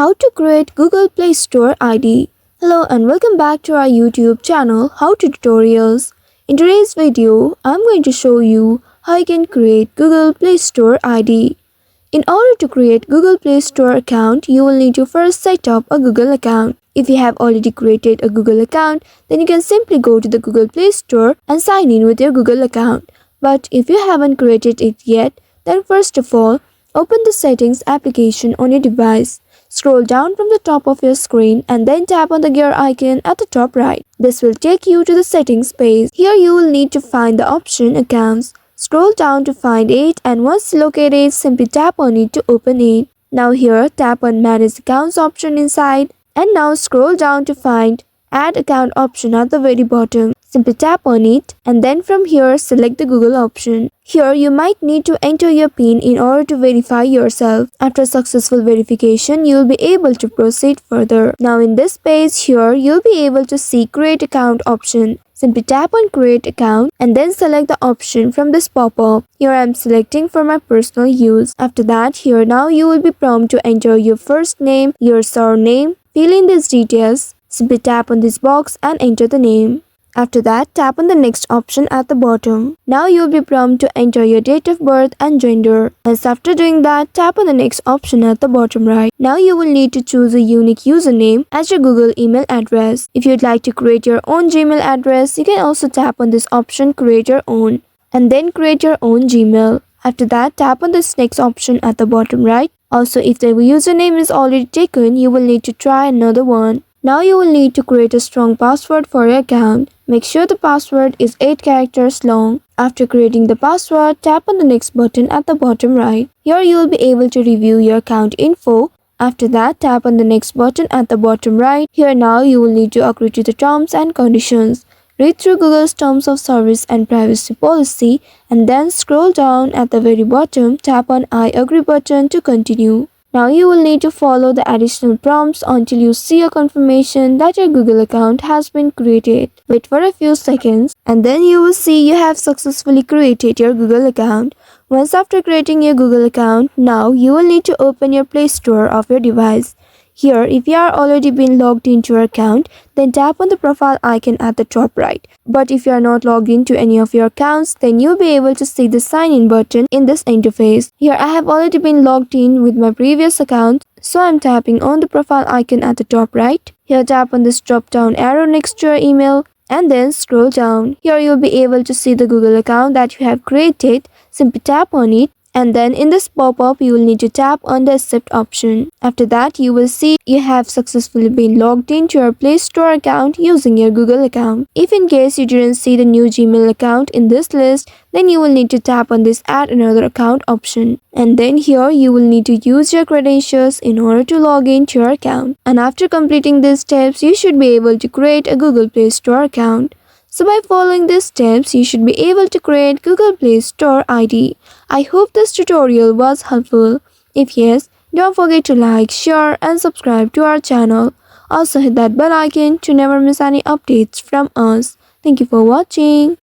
How to create Google Play Store ID. Hello and welcome back to our YouTube channel How to Tutorials. In today's video, I'm going to show you how you can create Google Play Store ID. In order to create Google Play Store account, you will need to first set up a Google account. If you have already created a Google account, then you can simply go to the Google Play Store and sign in with your Google account. But if you haven't created it yet, then first of all, open the Settings application on your device. Scroll down from the top of your screen and then tap on the gear icon at the top right. This will take you to the settings page. Here you will need to find the option Accounts. Scroll down to find it, and once located, simply tap on it to open it. Now here, tap on Manage Accounts option inside, and now scroll down to find Add Account option at the very bottom. Simply tap on it, and then from here select the Google option. Here you might need to enter your PIN in order to verify yourself. After successful verification, you will be able to proceed further. Now in this page here, you'll be able to see Create Account option. Simply tap on Create Account and then select the option from this pop-up. Here I am selecting for my personal use. After that, here now you will be prompted to enter your first name, your surname, fill in these details. Simply tap on this box and enter the name. After that, tap on the next option at the bottom. Now you will be prompted to enter your date of birth and gender. As after doing that, tap on the next option at the bottom right. Now you will need to choose a unique username as your Google email address. If you'd like to create your own Gmail address, you can also tap on this option Create Your Own and then create your own Gmail. After that, tap on this next option at the bottom right. Also, if the username is already taken, you will need to try another one. Now you will need to create a strong password for your account. Make sure the password is 8 characters long. After creating the password, tap on the next button at the bottom right. Here you will be able to review your account info. After that, tap on the next button at the bottom right. Here now you will need to agree to the terms and conditions. Read through Google's Terms of Service and Privacy Policy and then scroll down at the very bottom, tap on I agree button to continue. Now you will need to follow the additional prompts until you see a confirmation that your Google account has been created. Wait for a few seconds and then you will see you have successfully created your Google account. Once after creating your Google account, now you will need to open your Play Store of your device. Here, if you are already been logged into your account, then tap on the profile icon at the top right. But if you are not logged into any of your accounts, then you'll be able to see the sign in button in this interface. Here I have already been logged in with my previous account, so I'm tapping on the profile icon at the top right. Here tap on this drop down arrow next to your email and then scroll down. Here you'll be able to see the Google account that you have created. Simply tap on it. And then in this pop-up, you will need to tap on the Accept option. After that, you will see you have successfully been logged into your Play Store account using your Google account. If in case you didn't see the new Gmail account in this list, then you will need to tap on this Add Another Account option. And then here, you will need to use your credentials in order to log into your account. And after completing these steps, you should be able to create a Google Play Store account. So by following these steps, you should be able to create Google Play Store ID. I hope this tutorial was helpful. If yes, don't forget to like, share and subscribe to our channel. Also hit that bell icon to never miss any updates from us. Thank you for watching.